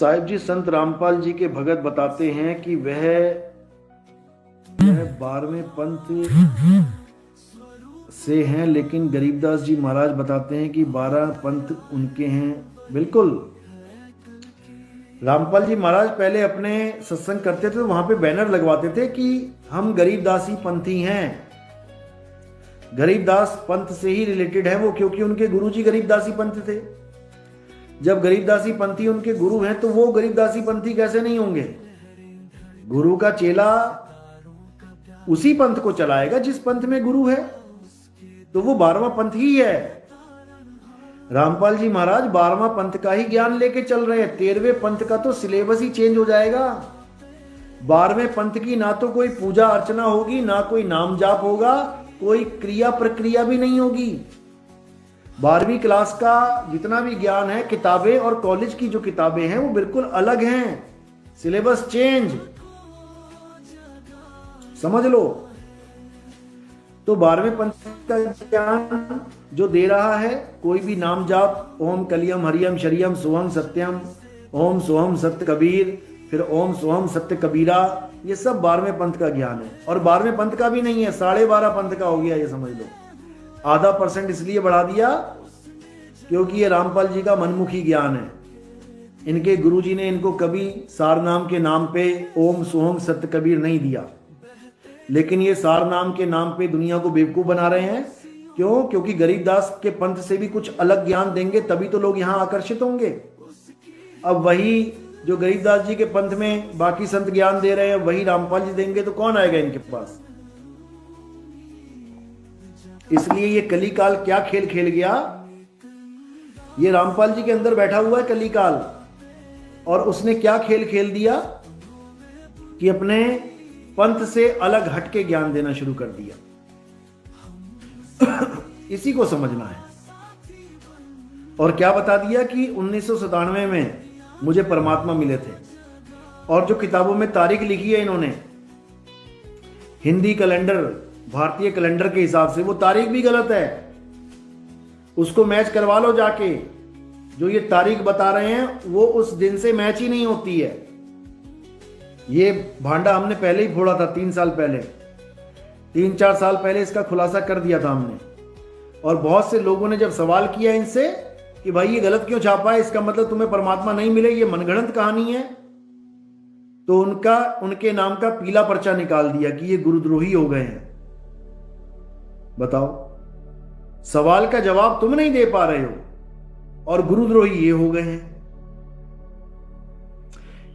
साहिब जी संत रामपाल जी के भगत बताते हैं कि वह 12वें पंथ से हैं, लेकिन गरीबदास जी महाराज बताते हैं कि 12 पंथ उनके हैं। बिल्कुल, रामपाल जी महाराज पहले अपने सत्संग करते थे तो वहां पे बैनर लगवाते थे कि हम गरीबदासी पंथी हैं। गरीबदास पंथ से ही रिलेटेड है वो, क्योंकि उनके गुरुजी गरीबदासी पंथ थे। जब गरीबदासी पंथी उनके गुरु हैं तो वो गरीबदासी पंथी कैसे नहीं होंगे? गुरु का चेला उसी पंथ को चलाएगा जिस पंथ में गुरु है, तो वो 12वां पंथ ही है। रामपाल जी महाराज 12वां पंथ का ही ज्ञान लेके चल रहे हैं। 13वें पंथ का तो सिलेबस ही चेंज हो जाएगा। 12वें पंथ की ना तो कोई पूजा अर्चना होगी, ना कोई नाम जाप होगा, कोई क्रिया प्रक्रिया भी नहीं होगी। 12वीं क्लास का जितना भी ज्ञान है, किताबें और कॉलेज की जो किताबें हैं वो बिल्कुल अलग हैं। सिलेबस चेंज, समझ लो। तो 12वें पंथ का ज्ञान जो दे रहा है, कोई भी नाम जाप, ओम कलियम हरियम शरियम सोहम सत्यम, ओम सोहम सत्य कबीर, फिर ओम सोहम सत्य कबीरा, ये सब 12वें पंथ का ज्ञान है। और 12वें पंथ का भी नहीं है, 12.5 पंथ का हो गया, ये समझ लो। आधा % इसलिए बढ़ा दिया क्योंकि ये रामपाल जी का मनमुखी ज्ञान है। इनके गुरुजी ने इनको कभी सार नाम के नाम पे ओम सोहम सत्य कबीर नहीं दिया, लेकिन ये सार नाम के नाम पे दुनिया को बेवकूफ बना रहे हैं। क्यों? क्योंकि गरीबदास के पंथ से भी कुछ अलग ज्ञान देंगे तभी तो लोग यहां आकर्षित होंगे। अब वही जो गरीबदास जी के पंथ में बाकी संत ज्ञान दे रहे हैं वही रामपाल जी देंगे तो कौन आएगा इनके पास? इसलिए ये कली काल क्या खेल खेल गया। ये रामपाल जी के अंदर बैठा हुआ है कली काल, और उसने क्या खेल खेल दिया कि अपने पंथ से अलग हटके ज्ञान देना शुरू कर दिया। इसी को समझना है। और क्या बता दिया कि 1997 में मुझे परमात्मा मिले थे, और जो किताबों में तारीख लिखी है इन्होंने हिंदी कैलेंडर भारतीय कैलेंडर के हिसाब से, वो तारीख भी गलत है। उसको मैच करवा लो जाके। जो ये तारीख बता रहे हैं वो उस दिन से मैच ही नहीं होती है। ये भांडा हमने पहले ही फोड़ा था 3 साल पहले, 3-4 साल पहले इसका खुलासा कर दिया था हमने। और बहुत से लोगों ने जब सवाल किया इनसे कि भाई ये गलत क्यों छापा है, इसका मतलब तुम्हें परमात्मा नहीं मिले, ये मनगढ़ंत कहानी है, तो उनके नाम का पीला पर्चा निकाल दिया कि ये गुरुद्रोही हो गए हैं। बताओ, सवाल का जवाब तुम नहीं दे पा रहे हो और गुरुद्रोही ये हो गए हैं।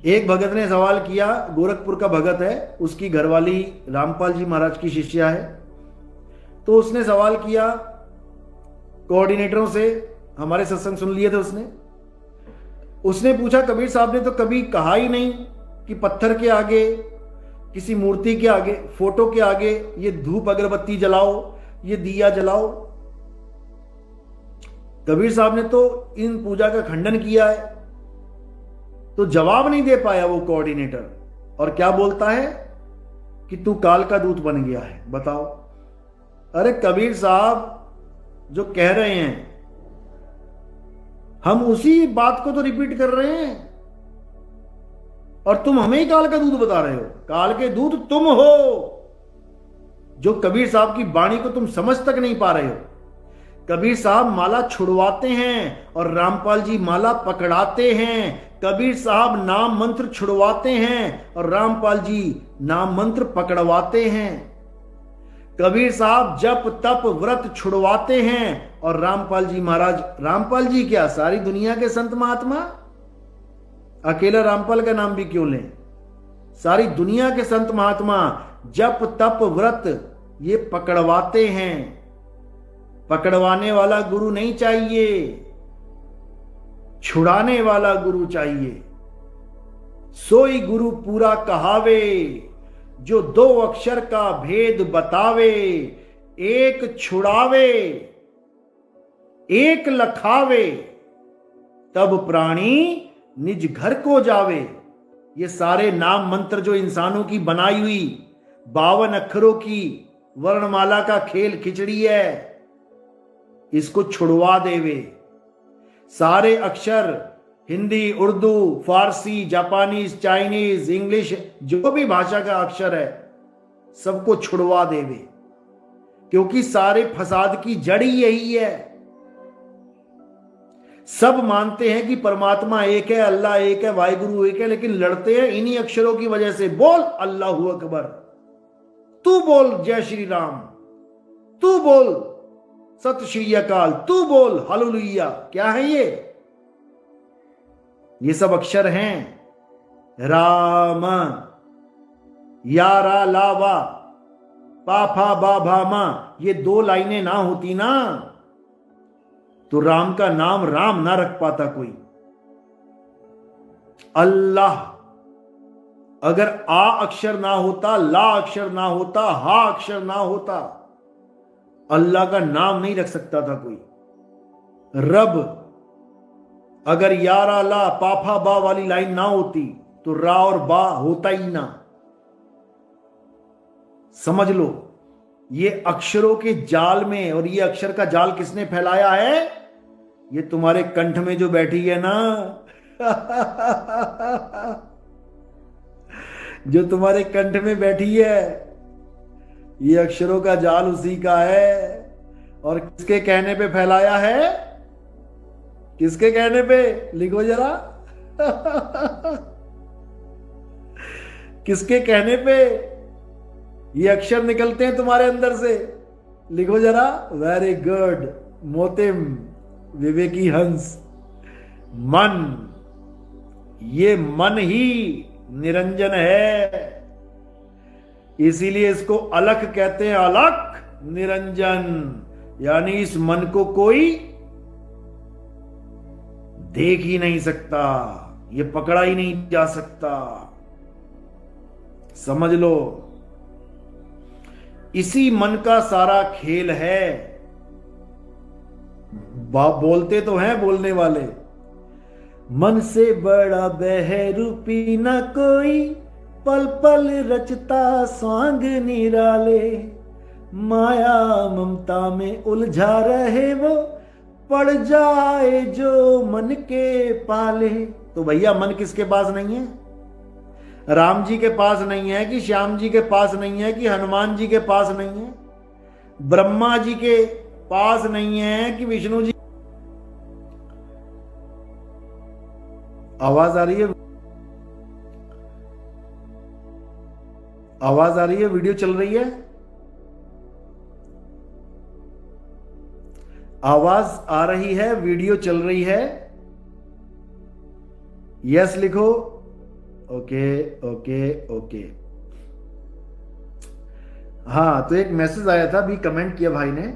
एक भगत ने सवाल किया, गोरखपुर का भगत है, उसकी घरवाली रामपाल जी महाराज की शिष्या है, तो उसने सवाल किया कोऑर्डिनेटरों से, हमारे सत्संग सुन लिए थे उसने पूछा कबीर साहब ने तो कभी कहा ही नहीं कि पत्थर के आगे, किसी मूर्ति के आगे, फोटो के आगे ये धूप अगरबत्ती जलाओ, ये दिया जलाओ। कबीर साहब ने तो इन पूजा का खंडन किया है। तो जवाब नहीं दे पाया वो कोऑर्डिनेटर, और क्या बोलता है कि तू काल का दूत बन गया है। बताओ, अरे कबीर साहब जो कह रहे हैं हम उसी बात को तो रिपीट कर रहे हैं, और तुम हमें ही काल का दूत बता रहे हो। काल के दूत तुम हो, जो कबीर साहब की वाणी को तुम समझ तक नहीं पा रहे हो। कबीर साहब माला छुड़वाते हैं और रामपाल जी माला पकड़ाते हैं। कबीर साहब नाम मंत्र छुड़वाते हैं और रामपाल जी नाम मंत्र पकड़वाते हैं। कबीर साहब जप तप व्रत छुड़वाते हैं और रामपाल जी महाराज, रामपाल जी क्या सारी दुनिया के संत महात्मा, अकेला रामपाल का नाम भी क्यों लें, सारी दुनिया के संत महात्मा जप तप व्रत ये पकड़वाते हैं। पकड़वाने वाला गुरु नहीं चाहिए, छुड़ाने वाला गुरु चाहिए। सोई गुरु पूरा कहावे, जो 2 अक्षर का भेद बतावे, एक छुड़ावे एक लखावे, तब प्राणी निज घर को जावे। ये सारे नाम मंत्र जो इंसानों की बनाई हुई 52 अक्षरों की वर्णमाला का खेल खिचड़ी है, इसको छुड़वा देवे। सारे अक्षर हिंदी, उर्दू, फारसी, जापानीज, चाइनीज, इंग्लिश, जो भी भाषा का अक्षर है सबको छुड़वा देवे, क्योंकि सारे फसाद की जड़ ही यही है। सब मानते हैं कि परमात्मा एक है, अल्लाह एक है, वाहिगुरु एक है, लेकिन लड़ते हैं इन्हीं अक्षरों की वजह से। बोल अल्लाहू अकबर, तू बोल जय श्री राम, तू बोल सत श्री अकाल, तू बोल हालेलुया। क्या है ये सब अक्षर हैं। राम, यारा लावा, पाफा बाभा मा, ये 2 लाइनें ना होती ना तो राम का नाम राम ना रख पाता कोई। अल्लाह, अगर आ अक्षर ना होता, ला अक्षर ना होता, हा अक्षर ना होता, अल्लाह का नाम नहीं रख सकता था कोई। रब, अगर यारा ला पाफा बा वाली लाइन ना होती तो रा और बा होता ही ना। समझ लो, ये अक्षरों के जाल में, और ये अक्षर का जाल किसने फैलाया है? ये तुम्हारे कंठ में जो बैठी है ना जो तुम्हारे कंठ में बैठी है, ये अक्षरों का जाल उसी का है। और किसके कहने पे फैलाया है? किसके कहने पे? लिखो जरा किसके कहने पे ये अक्षर निकलते हैं तुम्हारे अंदर से? लिखो जरा। वेरी गुड मोतिम, विवेकी हंस। मन, ये मन ही निरंजन है, इसीलिए इसको अलख कहते हैं। अलख निरंजन, यानी इस मन को कोई देख ही नहीं सकता, ये पकड़ा ही नहीं जा सकता। समझ लो, इसी मन का सारा खेल है। बोलते तो हैं बोलने वाले, मन से बड़ा बहरूपी न कोई, पल पल रचता स्वांग निराले, माया ममता में उलझा रहे वो, पड़ जाए जो मन के पाले। तो भैया मन किसके पास नहीं है? राम जी के पास नहीं है कि श्याम जी के पास नहीं है कि हनुमान जी के पास नहीं है, ब्रह्मा जी के पास नहीं है कि विष्णु जी। आवाज आ रही है? आवाज आ रही है? वीडियो चल रही है? आवाज आ रही है? वीडियो चल रही है? यस लिखो। Okay okay okay. हाँ, तो एक मैसेज आया था, अभी कमेंट किया भाई ने,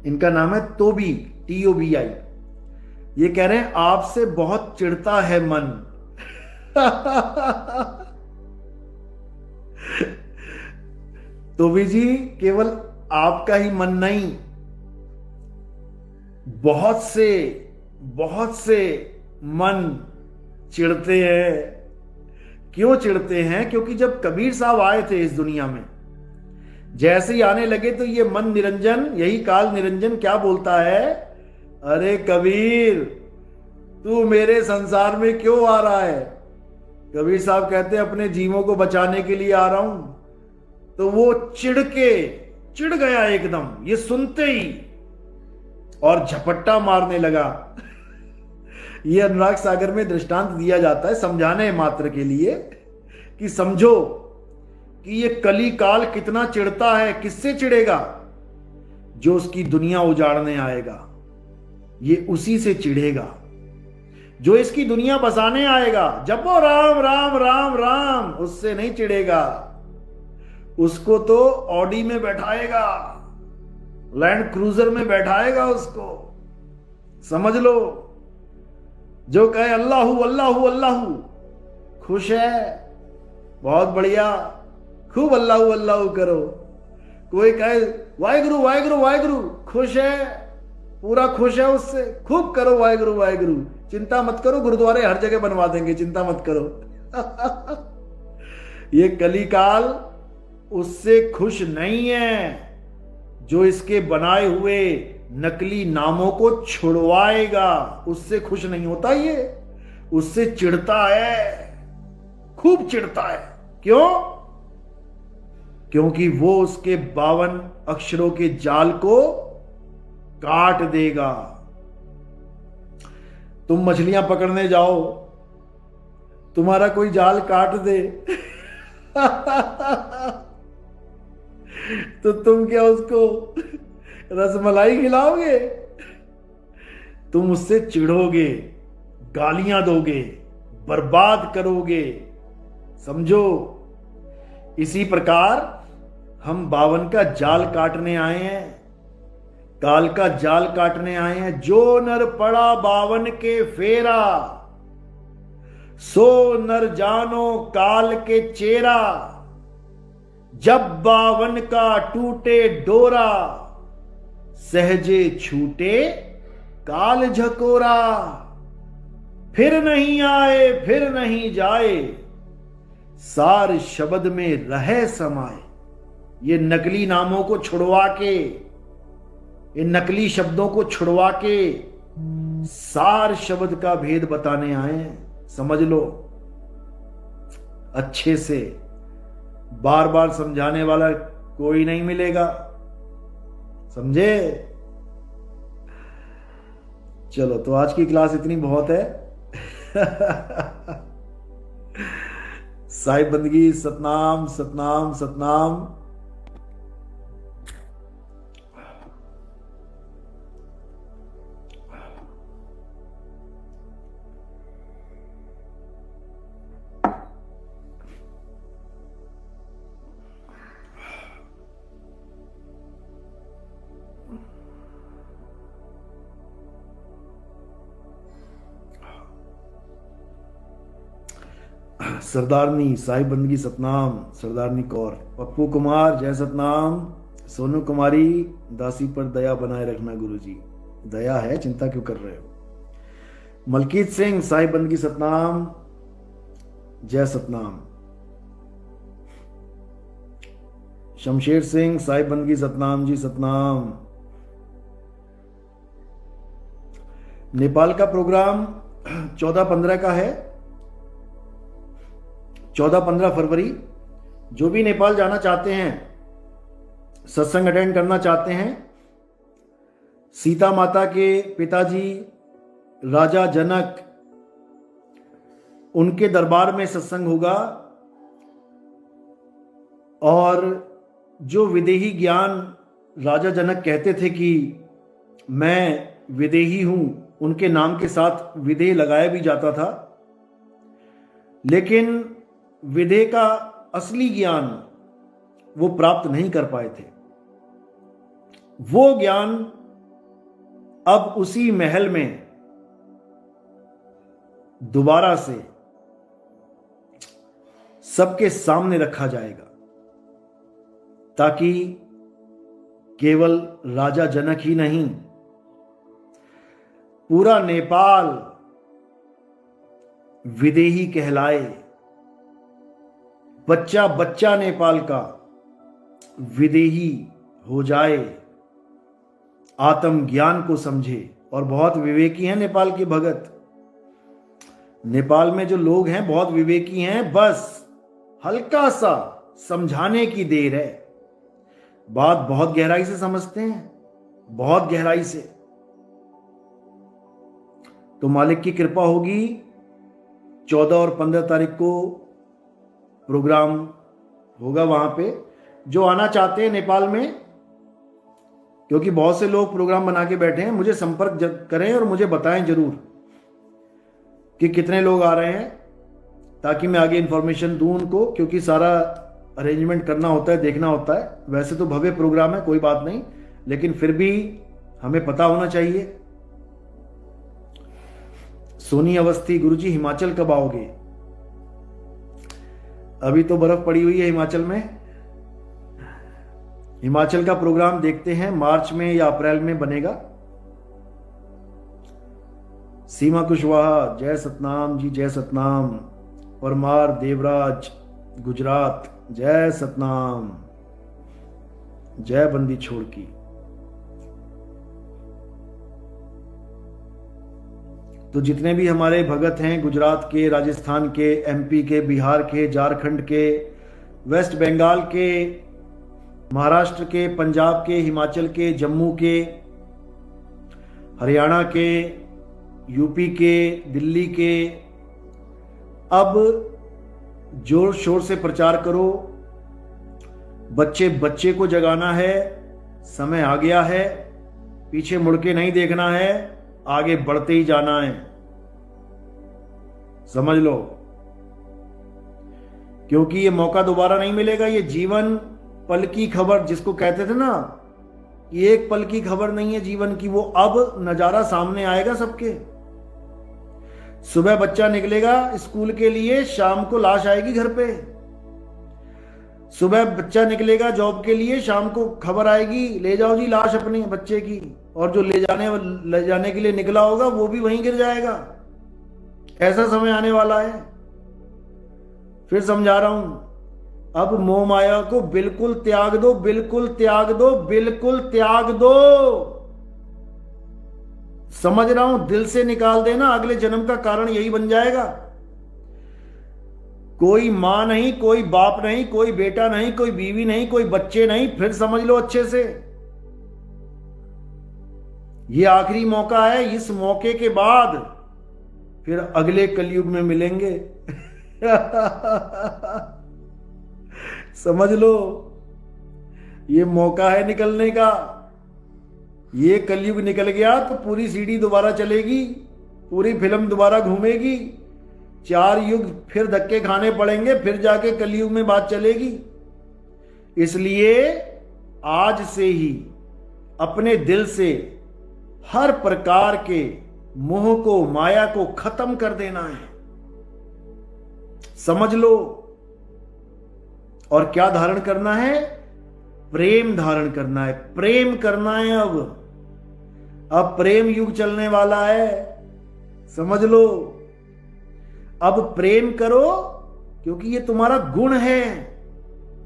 इनका नाम है तोबी, TOBI। ये कह रहे हैं आपसे बहुत चिढ़ता है मन तोबी जी, केवल आपका ही मन नहीं, बहुत से मन चिढ़ते हैं। क्यों चिढ़ते हैं? क्योंकि जब कबीर साहब आए थे इस दुनिया में, जैसे ही आने लगे तो ये मन निरंजन, यही काल निरंजन क्या बोलता है? अरे कबीर, तू मेरे संसार में क्यों आ रहा है? कबीर साहब कहते हैं अपने जीवों को बचाने के लिए आ रहा हूं। तो वो चिढ़ गया एकदम ये सुनते ही, और झपट्टा मारने लगा ये अनुराग सागर में दृष्टांत दिया जाता है समझाने मात्र के लिए कि समझो कि ये कली काल कितना चिढ़ता है। किससे चिढ़ेगा? जो उसकी दुनिया उजाड़ने आएगा, ये उसी से चिढ़ेगा। जो इसकी दुनिया बसाने आएगा, जब वो राम राम राम राम, उससे नहीं चिढ़ेगा। उसको तो ऑडी में बैठाएगा, लैंड क्रूजर में बैठाएगा उसको। समझ लो, जो कहे अल्लाहू अल्लाहू अल्लाहू, खुश है, बहुत बढ़िया, खूब अल्लाहू अल्लाहू करो। कोई कहे वाहिगुरु वाहिगुरु वाहिगुरु, खुश है, पूरा खुश है उससे, खूब करो वाहिगुरु वाहिगुरु। चिंता मत करो, गुरुद्वारे हर जगह बनवा देंगे, चिंता मत करो ये कलिकाल उससे खुश नहीं है। जो इसके बनाए हुए नकली नामों को छुड़वाएगा। उससे खुश नहीं होता ये, उससे चिढ़ता है, खूब चिढ़ता है। क्यों? क्योंकि वो उसके 52 अक्षरों के जाल को काट देगा। तुम मछलियां पकड़ने जाओ, तुम्हारा कोई जाल काट दे तो तुम क्या उसको रसमलाई खिलाओगे? तुम उससे चिढ़ोगे, गालियां दोगे, बर्बाद करोगे। समझो, इसी प्रकार हम 52 का जाल काटने आए हैं, काल का जाल काटने आए हैं। जो नर पड़ा 52 के फेरा, सो नर जानो काल के चेरा। जब 52 का टूटे डोरा, सहजे छूटे काल झकोरा। फिर नहीं आए फिर नहीं जाए, सार शब्द में रहे समाए। ये नकली नामों को छुड़वा के, इन नकली शब्दों को छुड़वा के सार शब्द का भेद बताने आए हैं। समझ लो अच्छे से, बार बार समझाने वाला कोई नहीं मिलेगा। समझे? चलो, तो आज की क्लास इतनी बहुत है। साहिब बंदगी सतनाम सतनाम सतनाम। सरदारनी साहिब बंदगी सतनाम, सरदारनी कौर, पप्पू कुमार जय सतनाम, सोनू कुमारी दासी पर दया बनाए रखना गुरुजी। दया है, चिंता क्यों कर रहे हो। मलकीत सिंह साहिब बंदगी सतनाम, जय सतनाम। शमशेर सिंह साहिब बंदगी सतनाम जी सतनाम। नेपाल का प्रोग्राम 14-15 का है, 14-15 फरवरी। जो भी नेपाल जाना चाहते हैं, सत्संग अटेंड करना चाहते हैं, सीता माता के पिताजी राजा जनक, उनके दरबार में सत्संग होगा। और जो विदेही ज्ञान राजा जनक कहते थे कि मैं विदेही हूं, उनके नाम के साथ विदेह लगाया भी जाता था। लेकिन विदेह का असली ज्ञान वो प्राप्त नहीं कर पाए थे। वो ज्ञान अब उसी महल में दोबारा से सबके सामने रखा जाएगा, ताकि केवल राजा जनक ही नहीं, पूरा नेपाल विदेही कहलाए। बच्चा बच्चा नेपाल का विदेही हो जाए, आत्मज्ञान को समझे। और बहुत विवेकी हैं नेपाल के भगत। नेपाल में जो लोग हैं बहुत विवेकी हैं, बस हल्का सा समझाने की देर है। बात बहुत गहराई से समझते हैं, बहुत गहराई से। तो मालिक की कृपा होगी, 14 और 15 तारीख को प्रोग्राम होगा वहां पे। जो आना चाहते हैं नेपाल में, क्योंकि बहुत से लोग प्रोग्राम बना के बैठे हैं, मुझे संपर्क करें और मुझे बताएं जरूर कि कितने लोग आ रहे हैं, ताकि मैं आगे इंफॉर्मेशन दूं उनको। क्योंकि सारा अरेंजमेंट करना होता है, देखना होता है। वैसे तो भव्य प्रोग्राम है, कोई बात नहीं, लेकिन फिर भी हमें पता होना चाहिए। सोनी अवस्थी गुरुजी, हिमाचल कब आओगे? अभी तो बर्फ पड़ी हुई है हिमाचल में। हिमाचल का प्रोग्राम देखते हैं, मार्च में या अप्रैल में बनेगा। सीमा कुशवाहा जय सतनाम जी, जय सतनाम। परमार देवराज गुजरात जय सतनाम। जय बंदी छोड़ की। तो जितने भी हमारे भगत हैं, गुजरात के, राजस्थान के, एमपी के, बिहार के, झारखंड के, वेस्ट बंगाल के, महाराष्ट्र के, पंजाब के, हिमाचल के, जम्मू के, हरियाणा के, यूपी के, दिल्ली के, अब जोर शोर से प्रचार करो। बच्चे बच्चे को जगाना है, समय आ गया है, पीछे मुड़ के नहीं देखना है, आगे बढ़ते ही जाना है, समझ लो। क्योंकि ये मौका दोबारा नहीं मिलेगा। ये जीवन पल की खबर, जिसको कहते थे ना, ये एक पल की खबर नहीं है जीवन की, वो अब नजारा सामने आएगा सबके। सुबह बच्चा निकलेगा स्कूल के लिए, शाम को लाश आएगी घर पे। सुबह बच्चा निकलेगा जॉब के लिए, शाम को खबर आएगी, ले जाओ जी लाश अपने बच्चे की, और जो ले जाने के लिए निकला होगा वो भी वहीं गिर जाएगा। ऐसा समय आने वाला है। फिर समझा रहा हूं, अब मोह माया को बिल्कुल त्याग दो, बिल्कुल त्याग दो, बिल्कुल त्याग दो। समझ रहा हूं, दिल से निकाल देना, अगले जन्म का कारण यही बन जाएगा। कोई मां नहीं, कोई बाप नहीं, कोई बेटा नहीं, कोई बीवी नहीं, कोई बच्चे नहीं। फिर समझ लो अच्छे से, ये आखिरी मौका है। इस मौके के बाद फिर अगले कलयुग में मिलेंगे। समझ लो, ये मौका है निकलने का। ये कलयुग निकल गया तो पूरी सीढ़ी दोबारा चलेगी, पूरी फिल्म दोबारा घूमेगी, 4 युग फिर धक्के खाने पड़ेंगे, फिर जाके कलयुग में बात चलेगी। इसलिए आज से ही अपने दिल से हर प्रकार के मोह को, माया को खत्म कर देना है। समझ लो। और क्या धारण करना है? प्रेम धारण करना है, प्रेम करना है। अब प्रेम युग चलने वाला है, समझ लो। अब प्रेम करो, क्योंकि ये तुम्हारा गुण है।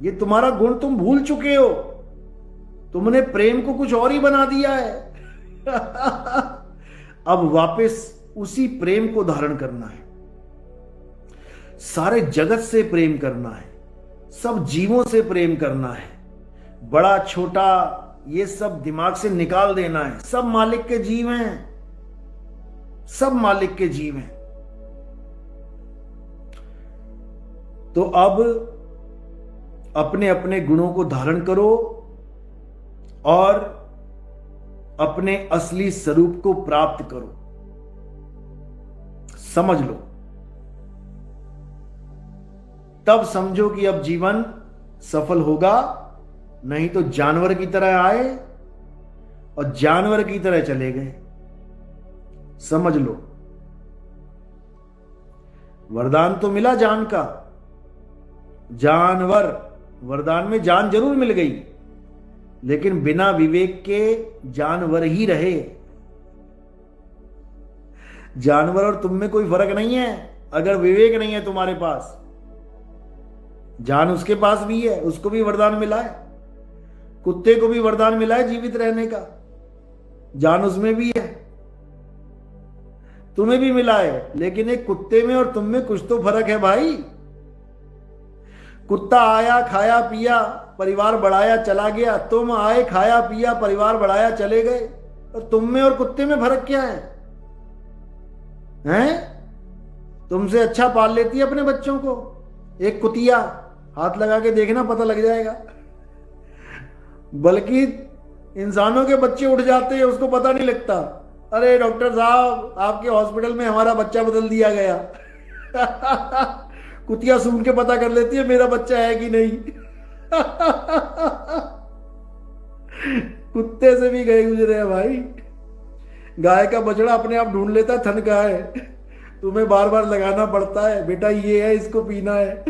ये तुम्हारा गुण तुम भूल चुके हो। तुमने प्रेम को कुछ और ही बना दिया है। अब वापस उसी प्रेम को धारण करना है। सारे जगत से प्रेम करना है, सब जीवों से प्रेम करना है। बड़ा छोटा ये सब दिमाग से निकाल देना है। सब मालिक के जीव हैं, सब मालिक के जीव हैं। तो अब अपने अपने गुणों को धारण करो और अपने असली स्वरूप को प्राप्त करो। समझ लो, तब समझो कि अब जीवन सफल होगा। नहीं तो जानवर की तरह आए और जानवर की तरह चले गए। समझ लो, वरदान तो मिला जान का, जानवर वरदान में जान जरूर मिल गई, लेकिन बिना विवेक के जानवर ही रहे। जानवर और तुम में कोई फर्क नहीं है अगर विवेक नहीं है तुम्हारे पास। जान उसके पास भी है, उसको भी वरदान मिला है। कुत्ते को भी वरदान मिला है जीवित रहने का, जान उसमें भी है, तुम्हें भी मिला है। लेकिन एक कुत्ते में और तुम में कुछ तो फर्क है भाई। कुत्ता आया, खाया पिया, परिवार बढ़ाया, चला गया। तुम आए, खाया पिया, परिवार बढ़ाया, चले गए। और तुम में और कुत्ते में फर्क क्या है? हैं? तुमसे अच्छा पाल लेती है अपने बच्चों को एक कुतिया। हाथ लगा के देखना, पता लग जाएगा। बल्कि इंसानों के बच्चे उठ जाते हैं, उसको पता नहीं लगता। अरे डॉक्टर साहब, आपके हॉस्पिटल में हमारा बच्चा बदल दिया गया। कुतिया सूंघ के पता कर लेती है मेरा बच्चा है कि नहीं। कुत्ते से भी गए गुजरे हैं भाई। गाय का बछड़ा अपने आप ढूंढ लेता थन का है, तुम्हें बार बार लगाना पड़ता है, बेटा ये है, इसको पीना है।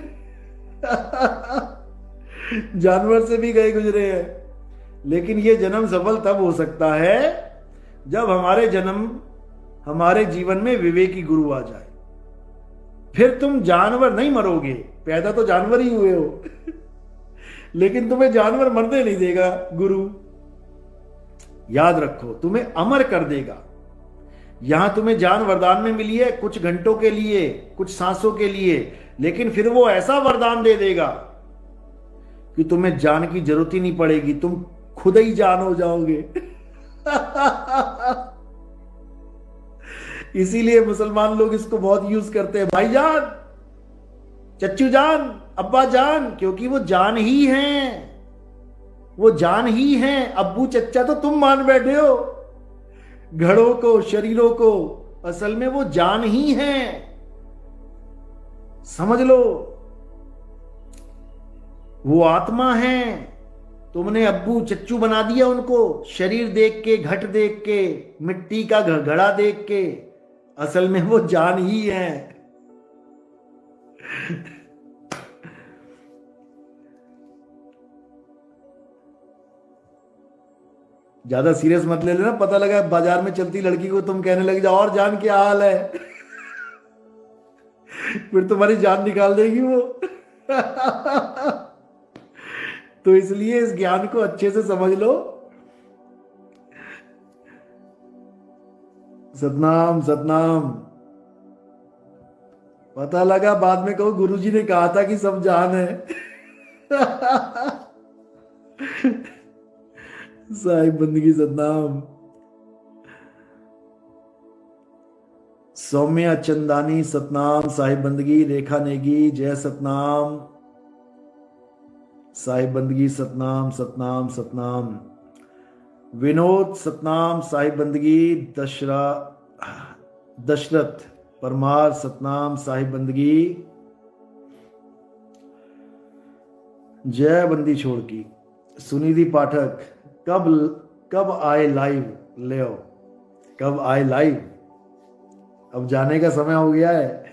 जानवर से भी गए गुजरे हैं। लेकिन ये जन्म सफल तब हो सकता है जब हमारे जीवन में विवेकी गुरु आ जाए। फिर तुम जानवर नहीं मरोगे, पैदा तो जानवर ही हुए हो। लेकिन तुम्हें जानवर मरने नहीं देगा गुरु। याद रखो, तुम्हें अमर कर देगा। यहां तुम्हें जान वरदान में मिली है कुछ घंटों के लिए, कुछ सांसों के लिए, लेकिन फिर वो ऐसा वरदान दे देगा कि तुम्हें जान की जरूरत ही नहीं पड़ेगी, तुम खुद ही जान हो जाओगे। इसीलिए मुसलमान लोग इसको बहुत यूज करते हैं, भाईजान, चच्चू जान, अब्बा जान, क्योंकि वो जान ही हैं, वो जान ही हैं। अब्बू चच्चा तो तुम मान बैठे हो, घड़ों को, शरीरों को, असल में वो जान ही हैं, समझ लो। वो आत्मा है, तुमने अब्बू चच्चू बना दिया उनको, शरीर देख के, घट देख के, मिट्टी का घड़ा देख के, असल में वो जान ही है। ज्यादा सीरियस मत ले लेना, पता लगा बाजार में चलती लड़की को तुम कहने लग जाओ और जान क्या हाल है। फिर तुम्हारी जान निकाल देगी वो। तो इसलिए इस ज्ञान को अच्छे से समझ लो। सतनाम सतनाम। पता लगा बाद में कहो गुरुजी ने कहा था कि सब जान है। साहिब बंदगी सतनाम। सौम्या चंदानी सतनाम, साहिब बंदगी। रेखा नेगी जय सतनाम, साहिब बंदगी सतनाम सतनाम सतनाम। विनोद सतनाम, साहिब बंदगी। दशरथ परमार सतनाम, साहिब बंदगी। जय बंदी छोड़ की। सुनिधि पाठक, कब आए लाइव, ले आओ, कब आए लाइव, अब जाने का समय हो गया है।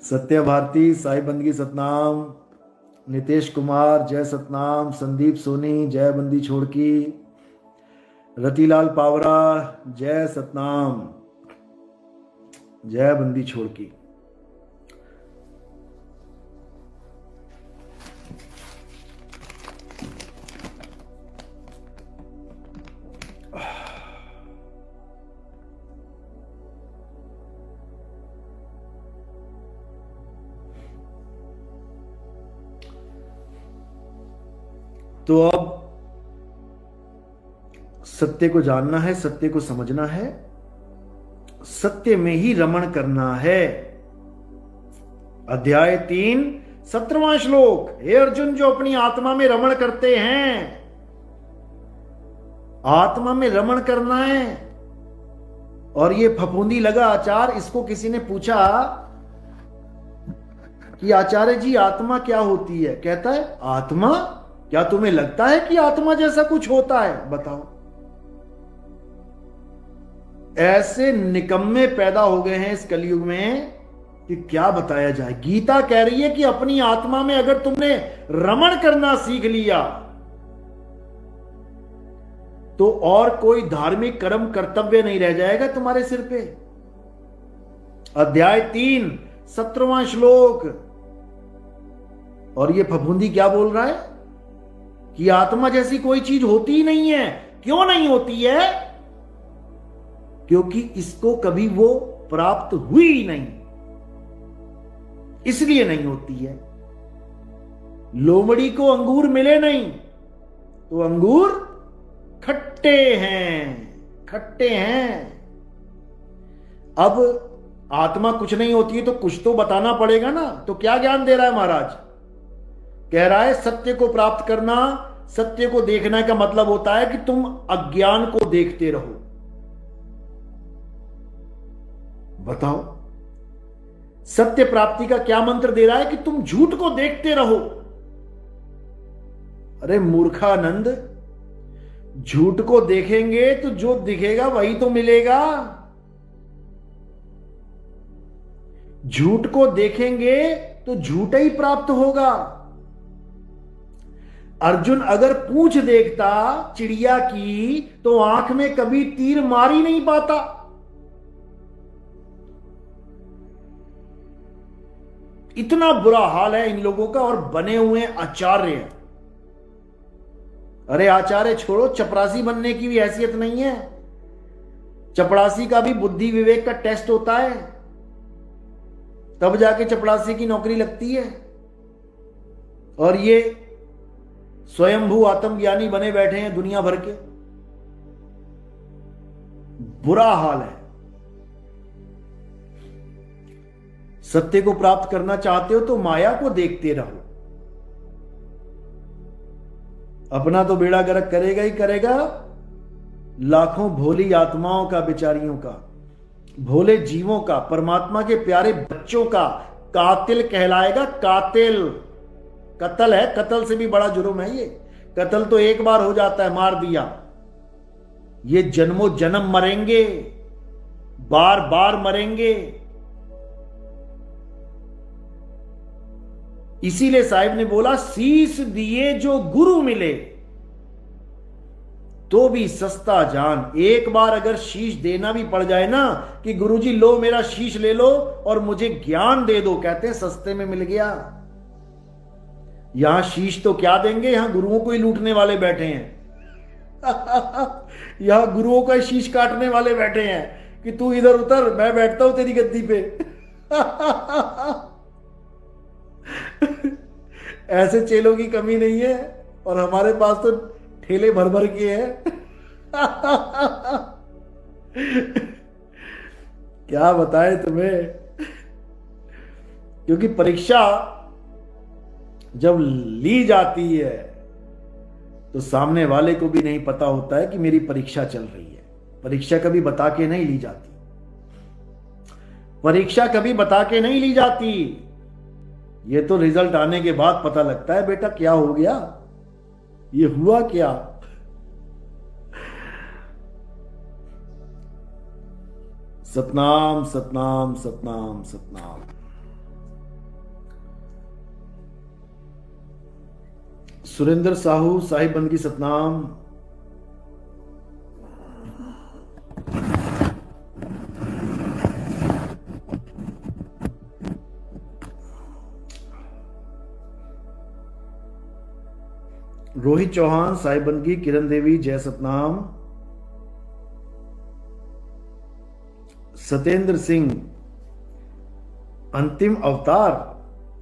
सत्य भारती, साहिब बंदगी सतनाम। नितेश कुमार जय सतनाम। संदीप सोनी जय बंदी छोड़ की। रतिलाल पावरा जय सतनाम, जय बंदी छोड़ की। तो अब सत्य को जानना है, सत्य को समझना है, सत्य में ही रमण करना है। अध्याय 3 17वां श्लोक। हे अर्जुन, जो अपनी आत्मा में रमण करते हैं, आत्मा में रमण करना है। और ये फफूंदी लगा आचार, इसको किसी ने पूछा कि आचार्य जी आत्मा क्या होती है? कहता है आत्मा, क्या तुम्हें लगता है कि आत्मा जैसा कुछ होता है? बताओ। ऐसे निकम्मे पैदा हो गए हैं इस कलयुग में कि क्या बताया जाए। गीता कह रही है कि अपनी आत्मा में अगर तुमने रमण करना सीख लिया तो और कोई धार्मिक कर्म कर्तव्य नहीं रह जाएगा तुम्हारे सिर पे। अध्याय 3 17वां श्लोक। और ये फफूंदी क्या बोल रहा है कि आत्मा जैसी कोई चीज होती ही नहीं है। क्यों नहीं होती है? क्योंकि इसको कभी वो प्राप्त हुई ही नहीं, इसलिए नहीं होती है। लोमड़ी को अंगूर मिले नहीं तो अंगूर खट्टे हैं, खट्टे हैं। अब आत्मा कुछ नहीं होती है तो कुछ तो बताना पड़ेगा ना। तो क्या ज्ञान दे रहा है महाराज? कह रहा है सत्य को प्राप्त करना, सत्य को देखना का मतलब होता है कि तुम अज्ञान को देखते रहो। बताओ, सत्य प्राप्ति का क्या मंत्र दे रहा है? कि तुम झूठ को देखते रहो। अरे मूर्खानंद, झूठ को देखेंगे तो जो दिखेगा वही तो मिलेगा। झूठ को देखेंगे तो झूठ ही प्राप्त होगा। अर्जुन अगर पूंछ देखता चिड़िया की तो आंख में कभी तीर मार ही नहीं पाता। इतना बुरा हाल है इन लोगों का। और बने हुए आचार्य। अरे आचार्य छोड़ो, चपरासी बनने की भी हैसियत नहीं है। चपड़ासी का भी बुद्धि विवेक का टेस्ट होता है, तब जाके चपड़ासी की नौकरी लगती है। और ये स्वयंभू आत्मज्ञानी बने बैठे हैं दुनिया भर के। बुरा हाल है। सत्य को प्राप्त करना चाहते हो तो माया को देखते रहो। अपना तो बेड़ा गर्क करेगा ही करेगा, लाखों भोली आत्माओं का, बेचारियों का, भोले जीवों का, परमात्मा के प्यारे बच्चों का कातिल कहलाएगा। कातिल, कत्ल है, कत्ल से भी बड़ा जुर्म है ये। कत्ल तो एक बार हो जाता है, मार दिया। ये जन्मों जन्म मरेंगे, बार बार मरेंगे। इसीलिए साहिब ने बोला, शीश दिए जो गुरु मिले तो भी सस्ता जान। एक बार अगर शीश देना भी पड़ जाए ना कि गुरुजी लो मेरा शीश ले लो और मुझे ज्ञान दे दो, कहते हैं सस्ते में मिल गया। यहां शीश तो क्या देंगे, यहां गुरुओं को ही लूटने वाले बैठे हैं। यहां गुरुओं का शीश काटने वाले बैठे हैं कि तू इधर उतर, मैं बैठता हूं तेरी गद्दी पे। ऐसे चेलों की कमी नहीं है, और हमारे पास तो ठेले भर भर के हैं। क्या बताएं तुम्हें, क्योंकि परीक्षा जब ली जाती है तो सामने वाले को भी नहीं पता होता है कि मेरी परीक्षा चल रही है। परीक्षा कभी बता के नहीं ली जाती, परीक्षा कभी बता के नहीं ली जाती। ये तो रिजल्ट आने के बाद पता लगता है, बेटा क्या हो गया, ये हुआ क्या। सतनाम सतनाम सतनाम सतनाम। सुरेंद्र साहू साहिब बंद की सतनाम। रोहित चौहान साहिब बंद की, किरण देवी जय सतनाम। सतेंद्र सिंह अंतिम अवतार,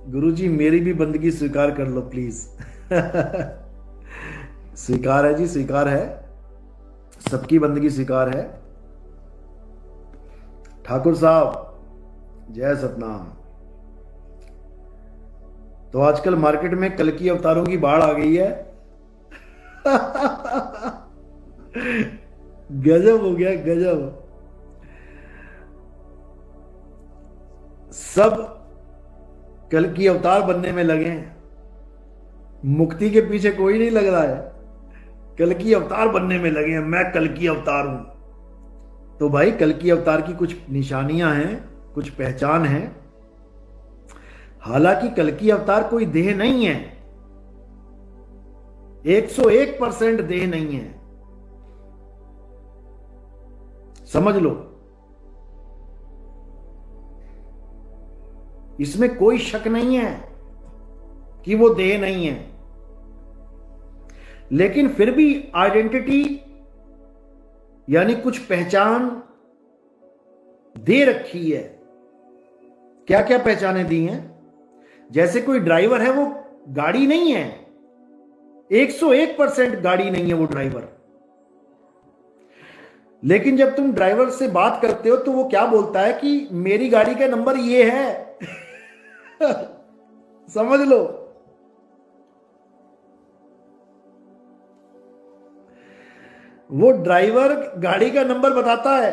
गुरुजी मेरी भी बंदगी स्वीकार कर लो प्लीज। स्वीकार है जी, स्वीकार है, सबकी बंदगी स्वीकार है। ठाकुर साहब जय सतनाम। तो आजकल मार्केट में कल्कि अवतारों की बाढ़ आ गई है। गजब हो गया, गजब। सब कल्कि अवतार बनने में लगे हैं, मुक्ति के पीछे कोई नहीं लग रहा है, कल्कि अवतार बनने में लगे हैं। मैं कल्कि अवतार हूं, तो भाई कल्कि अवतार की कुछ निशानियां हैं, कुछ पहचान है। हालांकि कल्कि अवतार कोई देह नहीं है, 101% देह नहीं है, समझ लो, इसमें कोई शक नहीं है कि वो देह नहीं है। लेकिन फिर भी आइडेंटिटी यानी कुछ पहचान दे रखी है। क्या क्या पहचाने दी हैं? जैसे कोई ड्राइवर है, वो गाड़ी नहीं है, 101% गाड़ी नहीं है वो ड्राइवर। लेकिन जब तुम ड्राइवर से बात करते हो तो वो क्या बोलता है कि मेरी गाड़ी का नंबर ये है। समझ लो, वो ड्राइवर गाड़ी का नंबर बताता है,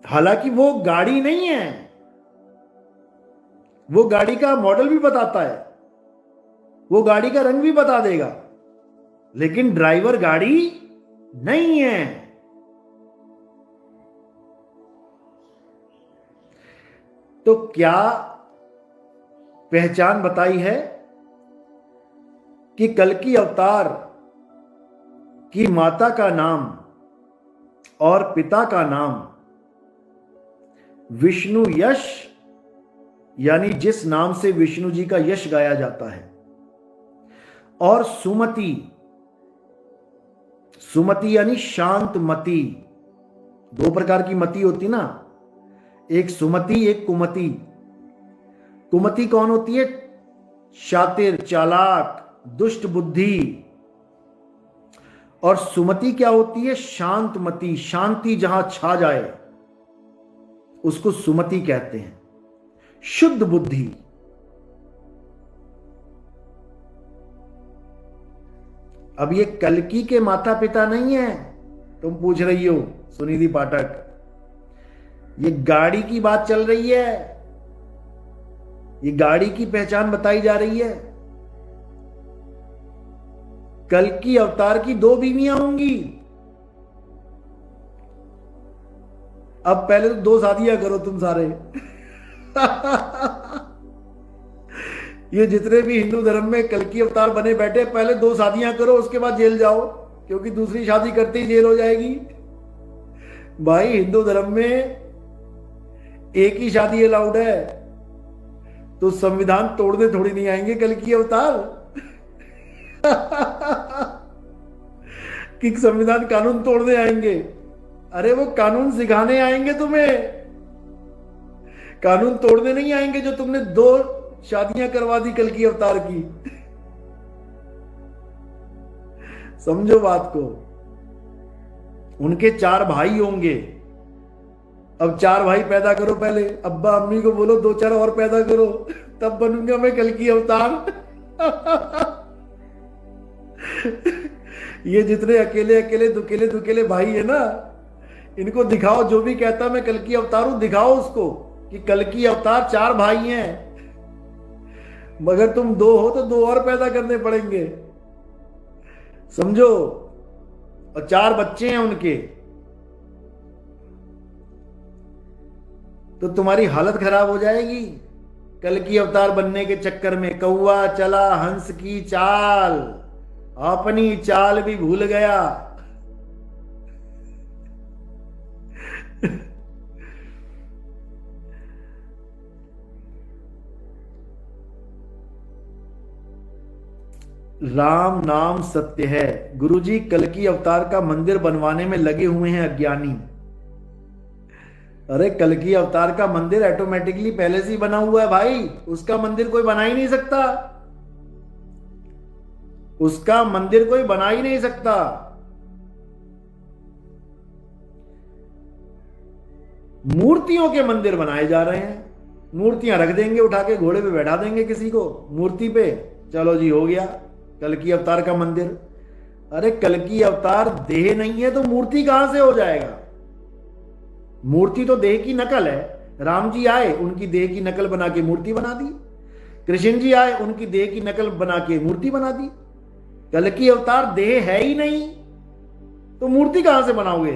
हालांकि वो गाड़ी नहीं है। वो गाड़ी का मॉडल भी बताता है, वो गाड़ी का रंग भी बता देगा, लेकिन ड्राइवर गाड़ी नहीं है। तो क्या पहचान बताई है कि कल्कि अवतार की माता का नाम और पिता का नाम विष्णु यश, यानी जिस नाम से विष्णु जी का यश गाया जाता है, और सुमति, सुमति यानी शांतमती, दो प्रकार की मति होती ना, एक सुमति एक कुमति। कुमति कौन होती है? शातिर, चालाक, दुष्ट बुद्धि। और सुमति क्या होती है? शांतमति, शांति जहां छा जाए उसको सुमति कहते हैं, शुद्ध बुद्धि। अब ये कल्कि के माता पिता नहीं है, तुम पूछ रही हो सुनिधि पाठक, ये गाड़ी की बात चल रही है, ये गाड़ी की पहचान बताई जा रही है। कल्कि अवतार की दो बीवियां होंगी। अब पहले तो दो शादियां करो तुम सारे। ये जितने भी हिंदू धर्म में कल्कि अवतार बने बैठे, पहले दो शादियां करो, उसके बाद जेल जाओ, क्योंकि दूसरी शादी करते ही जेल हो जाएगी। भाई हिंदू धर्म में एक ही शादी अलाउड है, तो संविधान तोड़ने थोड़ी नहीं आएंगे कल्कि अवतार। कि संविधान कानून तोड़ने आएंगे? अरे वो कानून सिखाने आएंगे तुम्हें, कानून तोड़ने नहीं आएंगे। जो तुमने दो शादियां करवा दी कल्कि अवतार की, समझो बात को। उनके 4 भाई होंगे, अब 4 भाई पैदा करो पहले, अब्बा अम्मी को बोलो 2-4 और पैदा करो, तब बनूंगा मैं कल्कि अवतार। ये जितने अकेले अकेले दुकेले भाई है ना, इनको दिखाओ, जो भी कहता मैं कल्कि अवतार हूं, दिखाओ उसको कि कल्कि अवतार 4 भाई हैं, मगर तुम 2 हो तो 2 और पैदा करने पड़ेंगे, समझो। और 4 बच्चे हैं उनके, तो तुम्हारी हालत खराब हो जाएगी कल्कि अवतार बनने के चक्कर में। कौवा चला हंस की चाल, अपनी चाल भी भूल गया। राम नाम सत्य है। गुरुजी कल्कि अवतार का मंदिर बनवाने में लगे हुए हैं अज्ञानी। अरे कल्कि अवतार का मंदिर ऑटोमेटिकली पहले से ही बना हुआ है भाई, उसका मंदिर कोई बना ही नहीं सकता, उसका मंदिर कोई बना ही नहीं सकता। मूर्तियों के मंदिर बनाए जा रहे हैं, मूर्तियां रख देंगे, उठा के घोड़े पे बैठा देंगे किसी को मूर्ति पे, चलो जी हो गया कल्कि अवतार का मंदिर। अरे कल्कि अवतार देह नहीं है तो मूर्ति कहां से हो जाएगा? मूर्ति तो देह की नकल है। राम जी आए, उनकी देह की नकल बना के मूर्ति बना दी। कृष्ण जी आए, उनकी देह की नकल बना के मूर्ति बना दी। कल्कि अवतार देह है ही नहीं तो मूर्ति कहां से बनाओगे?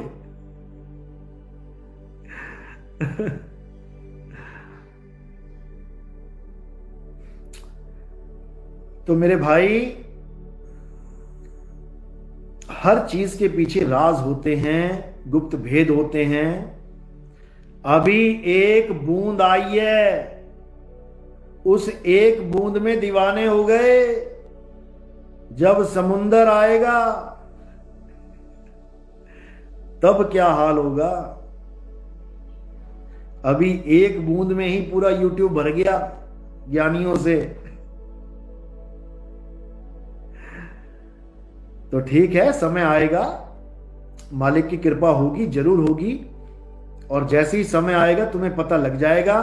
तो मेरे भाई, हर चीज के पीछे राज होते हैं, गुप्त भेद होते हैं। अभी एक बूंद आई है, उस एक बूंद में दीवाने हो गए। जब समुंदर आएगा तब क्या हाल होगा? अभी एक बूंद में ही पूरा यूट्यूब भर गया ज्ञानियों से। तो ठीक है, समय आएगा, मालिक की कृपा होगी, जरूर होगी। और जैसे ही समय आएगा तुम्हें पता लग जाएगा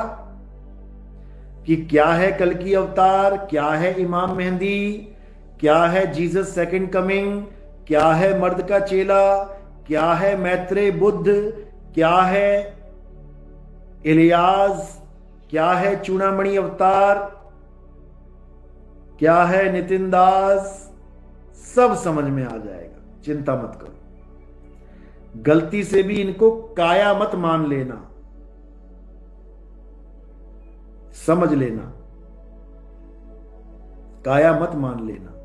कि क्या है कल्कि अवतार, क्या है इमाम मेहंदी, क्या है जीसस सेकंड कमिंग, क्या है मर्द का चेला, क्या है मैत्रेय बुद्ध, क्या है इलियास, क्या है चूड़ामणि अवतार, क्या है नितिन दास, सब समझ में आ जाएगा, चिंता मत करो। गलती से भी इनको काया मत मान लेना, समझ लेना, काया मत मान लेना।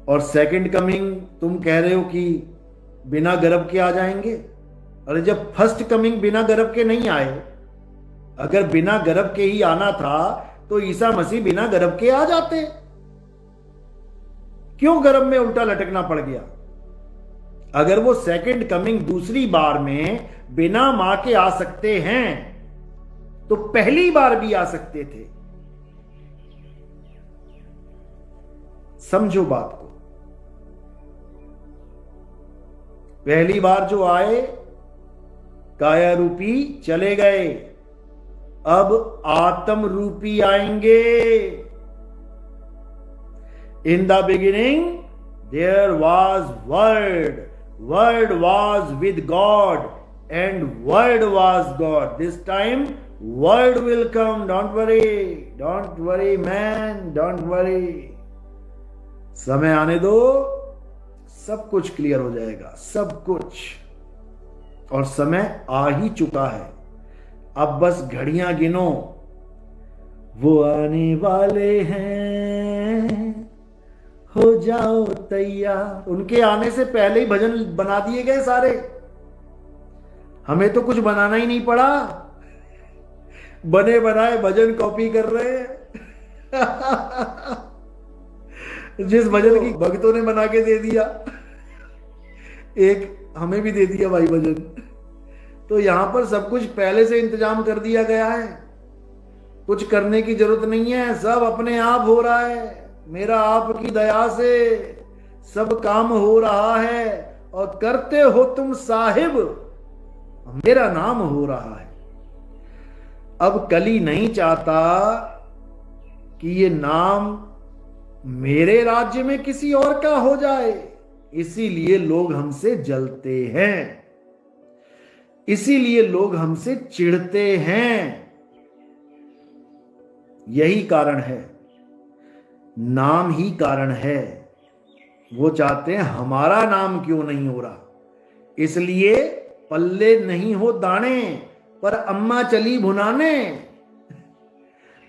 और सेकंड कमिंग तुम कह रहे हो कि बिना गर्भ के आ जाएंगे। अरे जब फर्स्ट कमिंग बिना गर्भ के नहीं आए, अगर बिना गर्भ के ही आना था तो ईसा मसीह बिना गर्भ के आ जाते। क्यों गर्भ में उल्टा लटकना पड़ गया? अगर वो सेकंड कमिंग दूसरी बार में बिना मां के आ सकते हैं तो पहली बार भी आ सकते थे। समझो बात को। पहली बार जो आए काया रूपी चले गए, अब आत्म रूपी आएंगे। In the beginning there was word, word was with God and word was God. This time word will come, don't worry man, don't worry. समय आने दो, सब कुछ क्लियर हो जाएगा, सब कुछ। और समय आ ही चुका है, अब बस घड़ियां गिनो। वो आने वाले हैं, हो जाओ तैयार। उनके आने से पहले ही भजन बना दिए गए सारे, हमें तो कुछ बनाना ही नहीं पड़ा। बने बनाए भजन कॉपी कर रहे हैं। जिस भजन की भक्तों ने बना के दे दिया, एक हमें भी दे दिया भाई भजन। तो यहां पर सब कुछ पहले से इंतजाम कर दिया गया है, कुछ करने की जरूरत नहीं है, सब अपने आप हो रहा है। मेरा आपकी दया से सब काम हो रहा है और करते हो तुम साहिब, मेरा नाम हो रहा है। अब कली नहीं चाहता कि ये नाम मेरे राज्य में किसी और का हो जाए, इसीलिए लोग हमसे जलते हैं, इसीलिए लोग हमसे चिढ़ते हैं। यही कारण है, नाम ही कारण है। वो चाहते हैं हमारा नाम क्यों नहीं हो रहा, इसलिए पल्ले नहीं हो दाने, पर अम्मा चली भुनाने।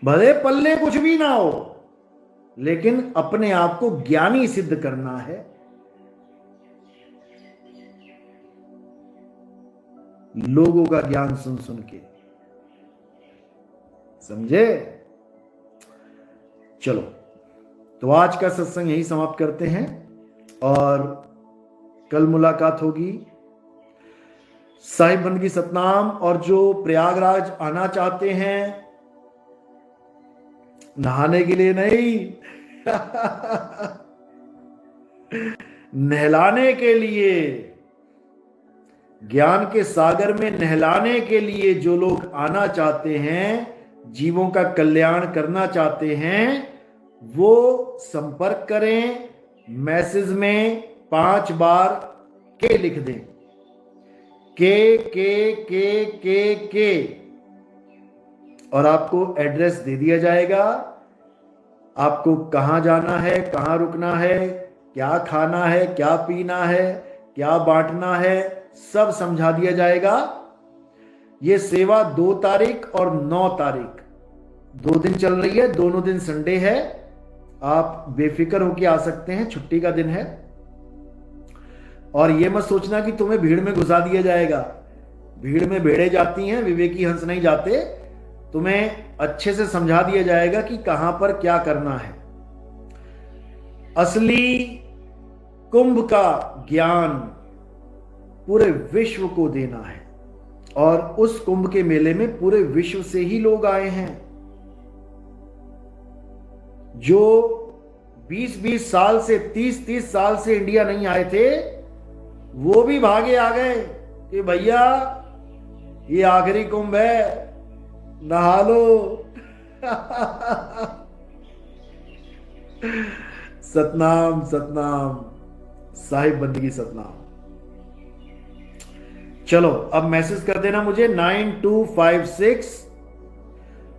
भले पल्ले कुछ भी ना हो, लेकिन अपने आप को ज्ञानी सिद्ध करना है। लोगों का ज्ञान सुन सुन के, समझे? चलो, तो आज का सत्संग यही समाप्त करते हैं और कल मुलाकात होगी। साहिब बंदगी सतनाम। और जो प्रयागराज आना चाहते हैं, नहाने के लिए नहीं, नहलाने के लिए, ज्ञान के सागर में नहलाने के लिए जो लोग आना चाहते हैं, जीवों का कल्याण करना चाहते हैं, वो संपर्क करें। मैसेज में 5 बार के लिख दें, के, और आपको एड्रेस दे दिया जाएगा। आपको कहां जाना है, कहां रुकना है, क्या खाना है, क्या पीना है, क्या बांटना है, सब समझा दिया जाएगा। ये सेवा 2 तारीख और 9 तारीख 2 दिन चल रही है, दोनों दिन संडे है। आप बेफिक्र होकर आ सकते हैं, छुट्टी का दिन है। और ये मत सोचना कि तुम्हें भीड़ में घुसा दिया जाएगा। भीड़ में भेड़े जाती हैं, विवेकी हंस नहीं जाते। तुम्हें अच्छे से समझा दिया जाएगा कि कहां पर क्या करना है। असली कुंभ का ज्ञान पूरे विश्व को देना है, और उस कुंभ के मेले में पूरे विश्व से ही लोग आए हैं। जो 20-20 साल से, 30-30 साल से इंडिया नहीं आए थे, वो भी भागे आ गए कि भैया ये आखिरी कुंभ है, नहा लो। सतनाम सतनाम, साहिब बंदगी सतनाम। चलो, अब मैसेज कर देना मुझे 9256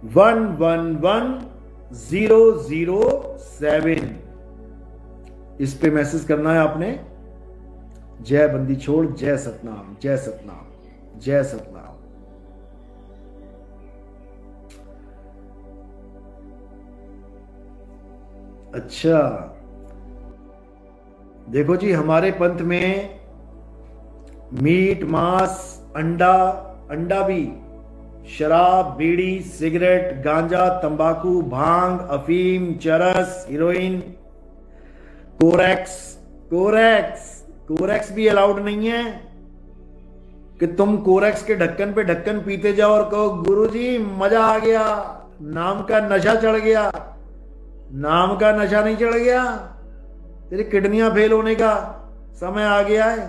111 007। इस पे मैसेज करना है आपने। जय बंदी छोड़, जय सतनाम, जय सतनाम, जय सतनाम। अच्छा, देखो जी, हमारे पंथ में मीट, मांस, अंडा भी, शराब, बीड़ी, सिगरेट, गांजा, तंबाकू, भांग, अफीम, चरस, हीरोइन, कोरेक्स कोरेक्स भी अलाउड नहीं है कि तुम कोरेक्स के ढक्कन पे ढक्कन पीते जाओ और कहो गुरुजी मजा आ गया, नाम का नशा चढ़ गया। नाम का नशा नहीं चढ़ गया, तेरी किडनियां फेल होने का समय आ गया है।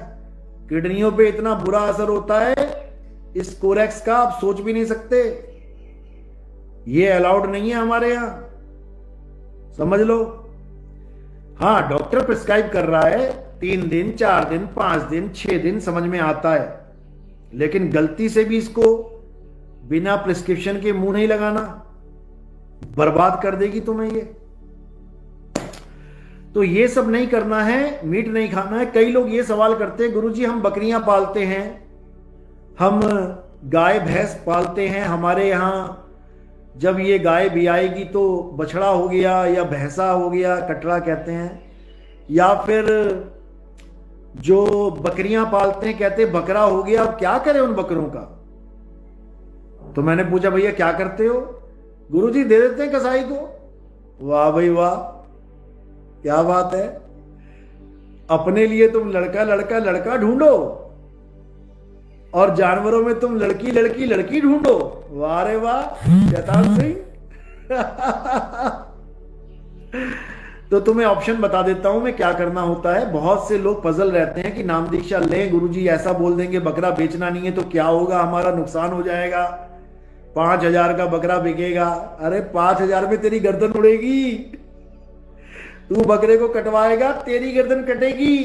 किडनियों पे इतना बुरा असर होता है इस कोरेक्स का, आप सोच भी नहीं सकते। ये अलाउड नहीं है हमारे यहां, समझ लो। हाँ, डॉक्टर प्रिस्क्राइब कर रहा है 3 दिन 4 दिन 5 दिन 6 दिन, समझ में आता है, लेकिन गलती से भी इसको बिना प्रिस्क्रिप्शन के मुंह नहीं लगाना, बर्बाद कर देगी तुम्हें ये। तो ये सब नहीं करना है, मीट नहीं खाना है। कई लोग ये सवाल करते हैं गुरुजी हम बकरियां पालते हैं, हम गाय भैंस पालते हैं, हमारे यहां जब ये गाय भी आएगी तो बछड़ा हो गया या भैंसा हो गया, कटरा कहते हैं, या फिर जो बकरियां पालते हैं कहते हैं बकरा हो गया, अब क्या करें उन बकरों का। तो मैंने पूछा भैया क्या करते हो? गुरुजी दे देते हैं कसाई को। वाह भाई वाह, क्या बात है। अपने लिए तुम लड़का लड़का लड़का ढूंढो और जानवरों में तुम लड़की लड़की लड़की ढूंढो। वाह रे वाह शैतान सिंह। तो तुम्हें ऑप्शन बता देता हूं मैं क्या करना होता है। बहुत से लोग पजल रहते हैं कि नाम दीक्षा लें, गुरुजी ऐसा बोल देंगे बकरा बेचना नहीं है तो क्या होगा, हमारा नुकसान हो जाएगा, 5,000 का बकरा बिकेगा। अरे 5,000 में तेरी गर्दन उड़ेगी, तू बकरे को कटवाएगा तेरी गर्दन कटेगी।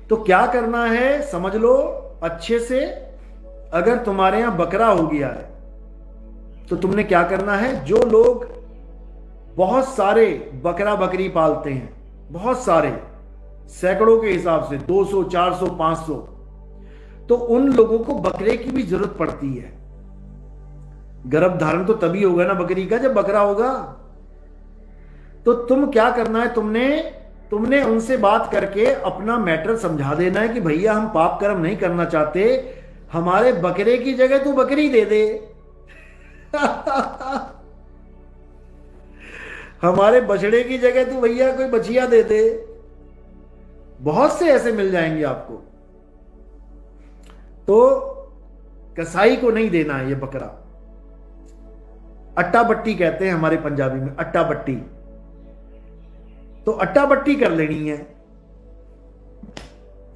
तो क्या करना है समझ लो अच्छे से। अगर तुम्हारे यहां बकरा हो गया है तो तुमने क्या करना है, जो लोग बहुत सारे बकरा बकरी पालते हैं, बहुत सारे सैकड़ों के हिसाब से 200 400 500, तो उन लोगों को बकरे की भी जरूरत पड़ती है। गर्भधारण तो तभी होगा ना बकरी का जब बकरा होगा। तो तुम क्या करना है, तुमने उनसे बात करके अपना मैटर समझा देना है कि भैया हम पाप कर्म नहीं करना चाहते, हमारे बकरे की जगह तू बकरी दे दे। हमारे बछड़े की जगह तू भैया कोई बछिया दे दे। बहुत से ऐसे मिल जाएंगे आपको। तो कसाई को नहीं देना है ये बकरा। अट्टा बट्टी कहते हैं हमारे पंजाबी में, अट्टा बट्टी। तो अट्टा बट्टी कर लेनी है,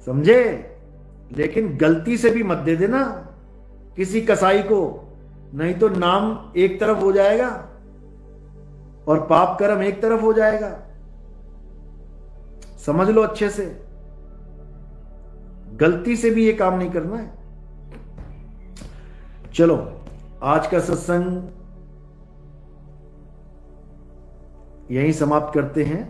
समझे। लेकिन गलती से भी मत दे देना किसी कसाई को, नहीं तो नाम एक तरफ हो जाएगा और पाप कर्म एक तरफ हो जाएगा। समझ लो अच्छे से, गलती से भी ये काम नहीं करना है। चलो आज का सत्संग यहीं समाप्त करते हैं।